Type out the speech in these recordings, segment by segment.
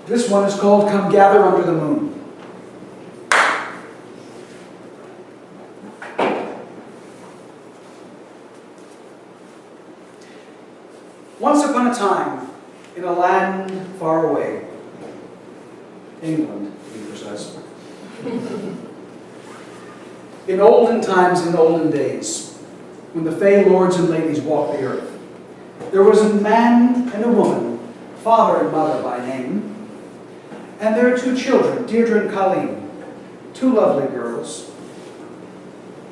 This one is called Come Gather Under the Moon. Once upon a time, in a land far away, England, to be precise, in olden times, in olden days, when the Fae lords and ladies walked the earth, there was a man and a woman, father and mother by name, and their two children, Deirdre and Colleen, two lovely girls,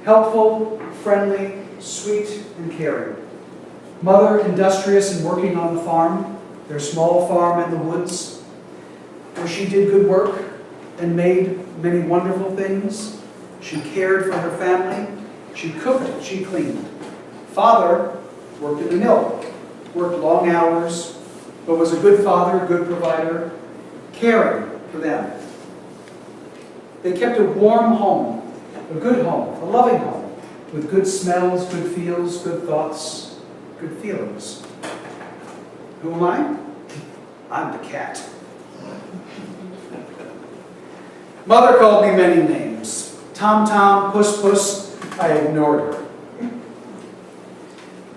helpful, friendly, sweet, and caring. Mother industrious and working on the farm, their small farm in the woods, where she did good work and made many wonderful things. She cared for her family. She cooked, she cleaned. Father worked in the mill, worked long hours, but was a good father, a good provider, caring for them. They kept a warm home, a good home, a loving home, with good smells, good feels, good thoughts, good feelings. Who am I? I'm the cat. Mother called me many names. Tom Tom, Puss Puss, I ignored her.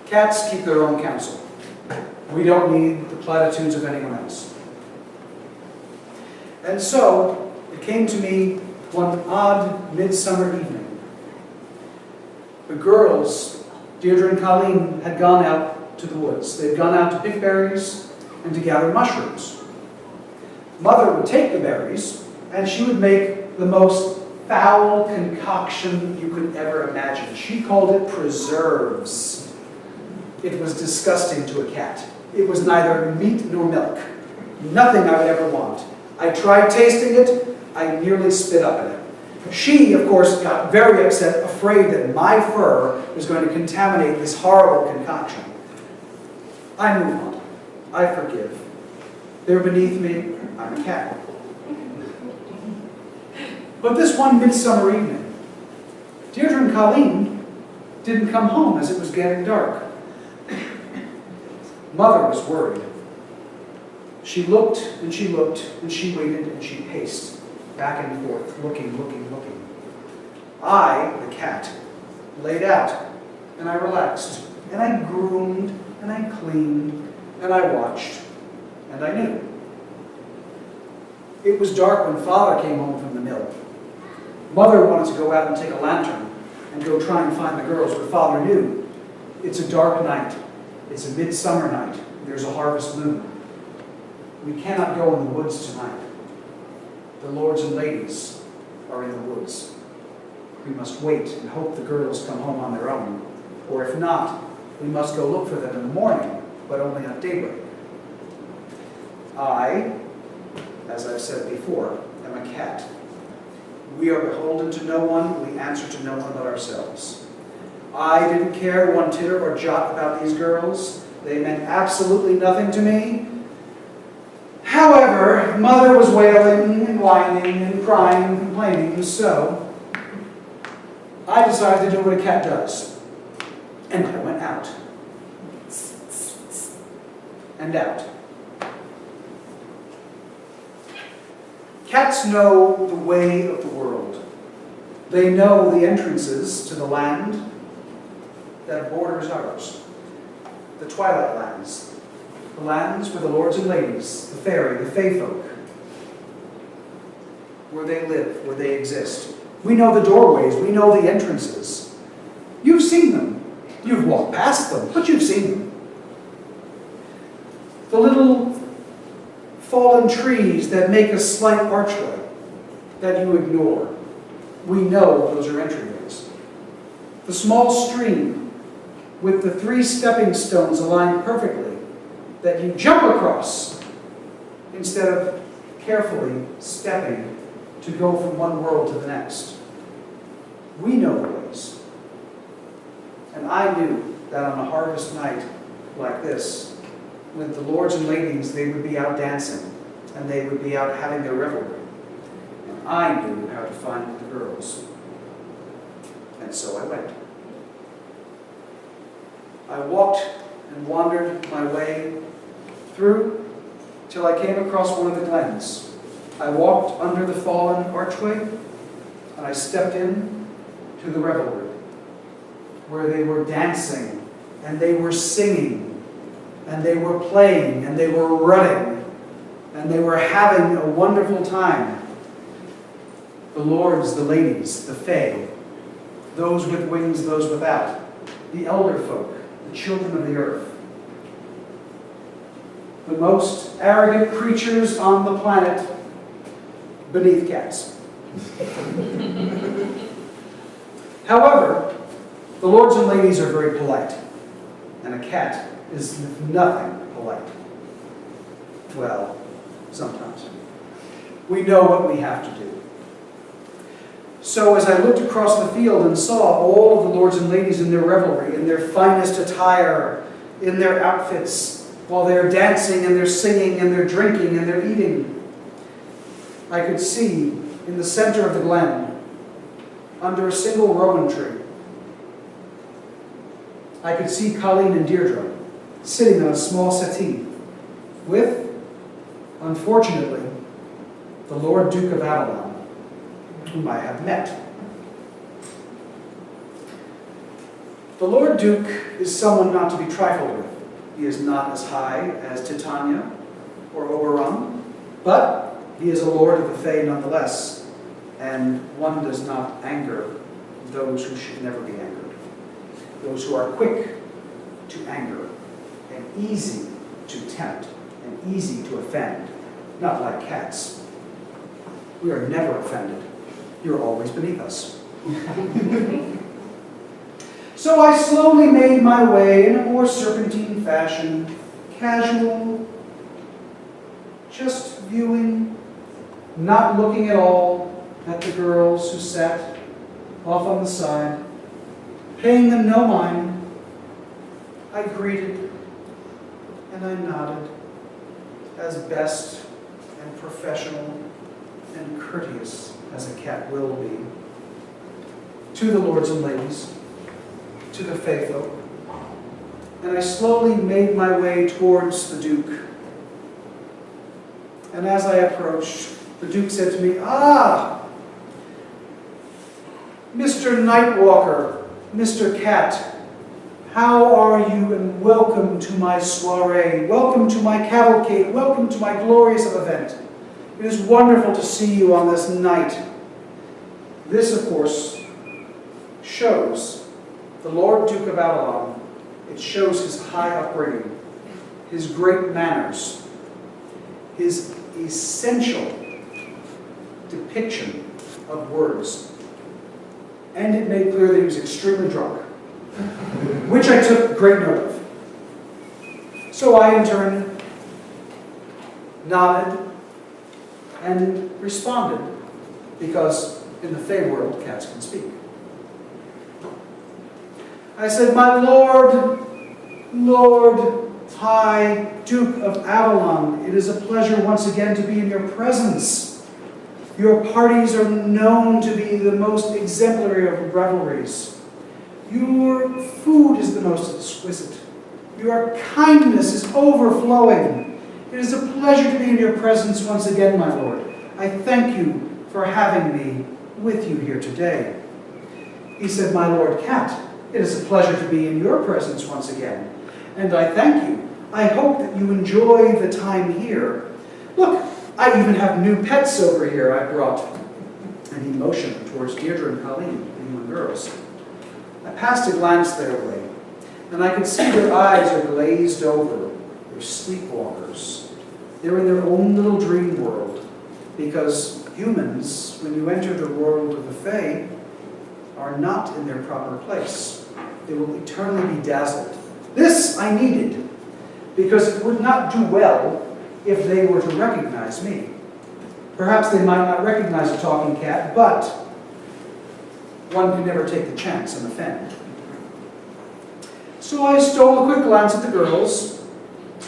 Cats keep their own counsel. We don't need the platitudes of anyone else. And so, it came to me one odd midsummer evening. The girls, Deirdre and Colleen, had gone out to the woods. They'd gone out to pick berries and to gather mushrooms. Mother would take the berries, and she would make the most foul concoction you could ever imagine. She called it preserves. It was disgusting to a cat. It was neither meat nor milk. Nothing I would ever want. I tried tasting it. I nearly spit up in it. She, of course, got very upset, afraid that my fur was going to contaminate this horrible concoction. I move on. I forgive. They're beneath me. I'm a cat. But this one midsummer evening, Deirdre and Colleen didn't come home as it was getting dark. Mother was worried. She looked, and she looked, and she waited, and she paced back and forth, looking, looking, looking. I, the cat, laid out, and I relaxed, and I groomed, and I cleaned, and I watched, and I knew. It was dark when Father came home from the mill. Mother wanted to go out and take a lantern and go try and find the girls, but Father knew. It's a dark night. It's a midsummer night. There's a harvest moon. We cannot go in the woods tonight. The lords and ladies are in the woods. We must wait and hope the girls come home on their own. Or if not, we must go look for them in the morning, but only at daybreak. I, as I've said before, am a cat. We are beholden to no one. We answer to no one but ourselves. I didn't care one titter or jot about these girls. They meant absolutely nothing to me. However, Mother was wailing and whining and crying and complaining, so I decided to do what a cat does. And I went out. And out. Cats know the way of the world. They know the entrances to the land that borders ours. The twilight lands. The lands where the lords and ladies, the fairy, the fae folk, where they live, where they exist. We know the doorways. We know the entrances. You've seen them. You've walked past them, but you've seen them. The little fallen trees that make a slight archway that you ignore. We know those are entryways. The small stream with the 3 stepping stones aligned perfectly that you jump across instead of carefully stepping to go from one world to the next. We know the ways. And I knew that on a harvest night like this, with the lords and ladies, they would be out dancing, and they would be out having their revelry. And I knew how to find the girls. And so I went. I walked and wandered my way through till I came across one of the glens. I walked under the fallen archway, and I stepped in to the revelry, where they were dancing, and they were singing, and they were playing, and they were running, and they were having a wonderful time. The lords, the ladies, the fae, those with wings, those without, the elder folk, the children of the earth, the most arrogant creatures on the planet beneath cats. However, the lords and ladies are very polite, and a cat is nothing polite. Well, sometimes. We know what we have to do. So as I looked across the field and saw all of the lords and ladies in their revelry, in their finest attire, in their outfits, while they're dancing and they're singing and they're drinking and they're eating, I could see in the center of the glen, under a single rowan tree, I could see Colleen and Deirdre sitting on a small settee with, unfortunately, the Lord Duke of Avalon, whom I have met. The Lord Duke is someone not to be trifled with. He is not as high as Titania or Oberon, but he is a lord of the Fae nonetheless, and one does not anger those who should never be angered. Those who are quick to anger, and easy to tempt, and easy to offend, not like cats. We are never offended. You're always beneath us. So I slowly made my way in a more serpentine fashion, casual, just viewing, not looking at all at the girls who sat off on the side, paying them no mind. I greeted and I nodded as best and professional and courteous as a cat will be, to the lords and ladies, to the fae folk. And I slowly made my way towards the Duke. And as I approached, the Duke said to me, "Ah, Mr. Nightwalker, Mr. Cat, how are you, and welcome to my soiree, welcome to my cavalcade, welcome to my glorious event. It is wonderful to see you on this night." This, of course, shows the Lord Duke of Avalon. It shows his high upbringing, his great manners, his essential depiction of words. And it made clear that he was extremely drunk, which I took great note of. So I, in turn, nodded and responded, because in the Fae world, cats can speak. I said, "My Lord, High Duke of Avalon, it is a pleasure once again to be in your presence. Your parties are known to be the most exemplary of revelries. Your food is the most exquisite. Your kindness is overflowing. It is a pleasure to be in your presence once again, my Lord. I thank you for having me with you here today." He said, "My Lord Cat, it is a pleasure to be in your presence once again. And I thank you. I hope that you enjoy the time here. Look, I even have new pets over here I brought." And he motioned towards Deirdre and Colleen, the young girls. I passed a glance their way, and I could see their eyes are glazed over. They're sleepwalkers. They're in their own little dream world, because humans, when you enter the world of the Fae, are not in their proper place. They will eternally be dazzled. This I needed, because it would not do well if they were to recognize me. Perhaps they might not recognize a talking cat, but one can never take the chance and offend. So I stole a quick glance at the girls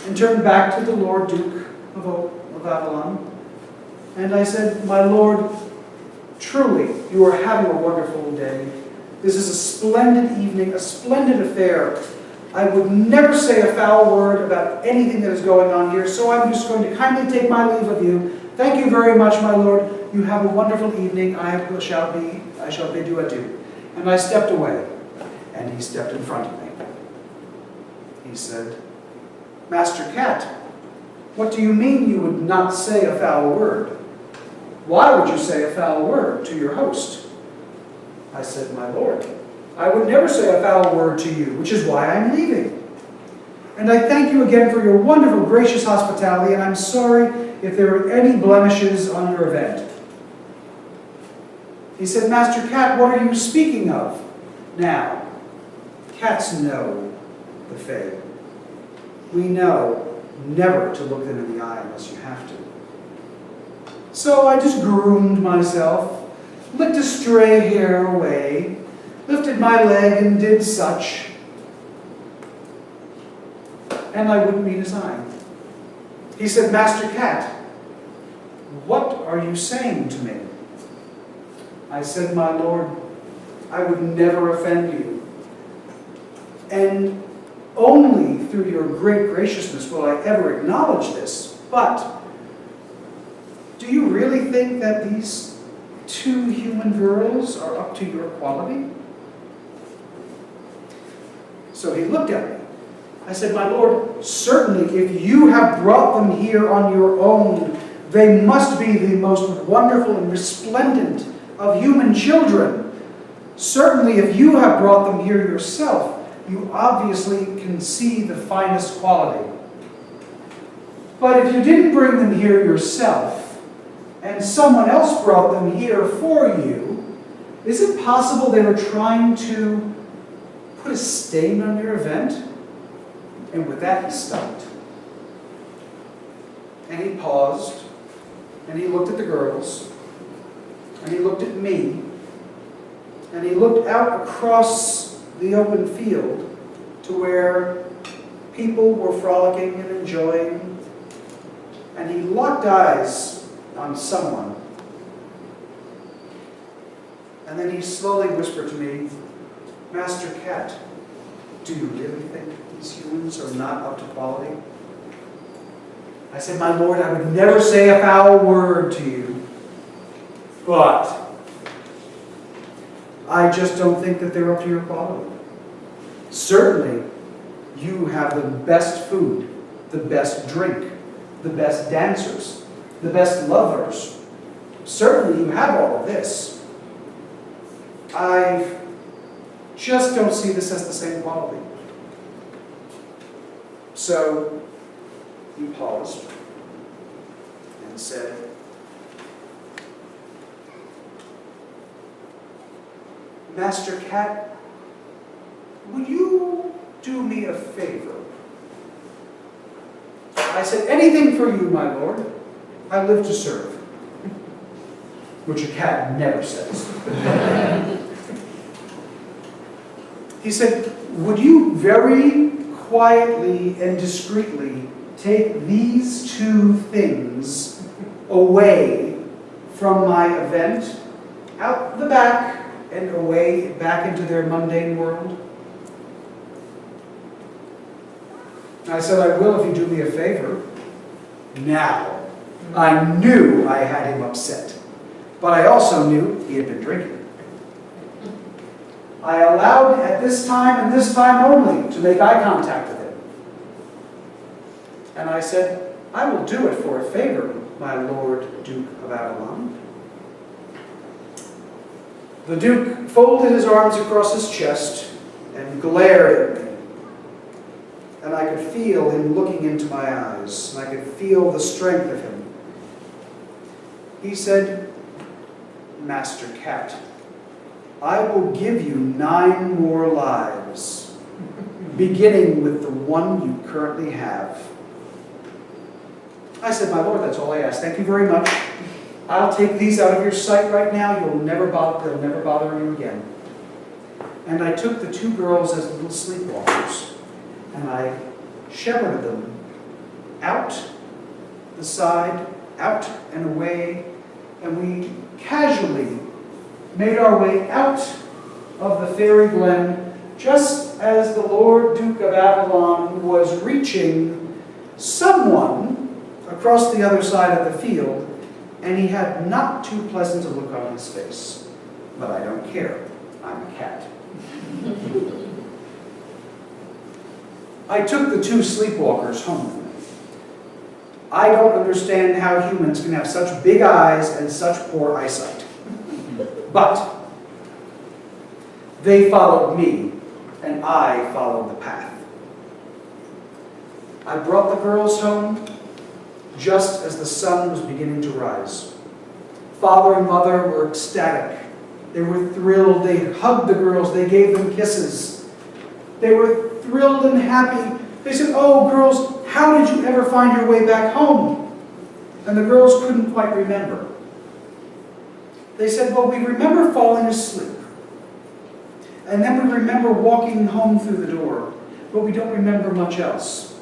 and turned back to the Lord Duke of Avalon. And I said, "My Lord, truly, you are having a wonderful day. This is a splendid evening, a splendid affair. I would never say a foul word about anything that is going on here, so I'm just going to kindly take my leave of you. Thank you very much, my lord. You have a wonderful evening. I shall bid you adieu. And I stepped away, and he stepped in front of me. He said, Master Cat, what do you mean you would not say a foul word? Why would you say a foul word to your host? I said, my lord, I would never say a foul word to you, which is why I'm leaving. And I thank you again for your wonderful, gracious hospitality, and I'm sorry if there are any blemishes on your event. He said, Master Cat, what are you speaking of? Now, cats know the Fae. We know never to look them in the eye unless you have to. So I just groomed myself, licked a stray hair away, lifted my leg and did such, and I wouldn't meet his eye. He said, Master Cat, what are you saying to me? I said, my lord, I would never offend you, and only through your great graciousness will I ever acknowledge this, but do you really think that these two human girls are up to your quality? So he looked at me. I said, my lord, certainly if you have brought them here on your own, they must be the most wonderful and resplendent of human children. Certainly if you have brought them here yourself, you obviously can see the finest quality. But if you didn't bring them here yourself, and someone else brought them here for you, is it possible they were trying to put a stain on your event? And with that, he stopped. And he paused, and he looked at the girls, and he looked at me, and he looked out across the open field to where people were frolicking and enjoying, and he locked eyes on someone. And then he slowly whispered to me, Master Cat, do you really think these humans are not up to quality? I said, my lord, I would never say a foul word to you, but I just don't think that they're up to your quality. Certainly, you have the best food, the best drink, the best dancers, the best lovers. Certainly, you have all of this. I just don't see this as the same quality. So, he paused and said, Master Cat, would you do me a favor? I said, anything for you, my lord. I live to serve. Which a cat never says. He said, would you very quietly and discreetly take these two things away from my event, out the back and away back into their mundane world? I said, I will if you do me a favor. Now, I knew I had him upset, but I also knew he had been drinking. I allowed at this time and this time only to make eye contact with him. And I said, I will do it for a favor, my Lord Duke of Avalon. The Duke folded his arms across his chest and glared at me. And I could feel him looking into my eyes, and I could feel the strength of him. He said, Master Cat, I will give you 9 more lives, beginning with the one you currently have. I said, my lord, that's all I ask. Thank you very much. I'll take these out of your sight right now. They'll never bother you again. And I took the 2 girls as little sleepwalkers, and I shepherded them out the side, out and away, and we casually made our way out of the fairy glen just as the Lord Duke of Avalon was reaching someone across the other side of the field, and he had not too pleasant a look on his face. But I don't care. I'm a cat. I took the two sleepwalkers home with me. I don't understand how humans can have such big eyes and such poor eyesight. But they followed me, and I followed the path. I brought the girls home just as the sun was beginning to rise. Father and mother were ecstatic. They were thrilled. They hugged the girls. They gave them kisses. They were thrilled and happy. They said, "Oh, girls, how did you ever find your way back home?" And the girls couldn't quite remember. They said, "Well, we remember falling asleep. And then we remember walking home through the door, but we don't remember much else."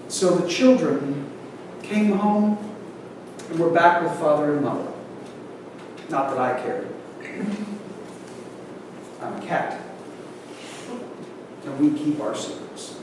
So the children came home and were back with father and mother. Not that I cared. I'm a cat. And we keep our secrets.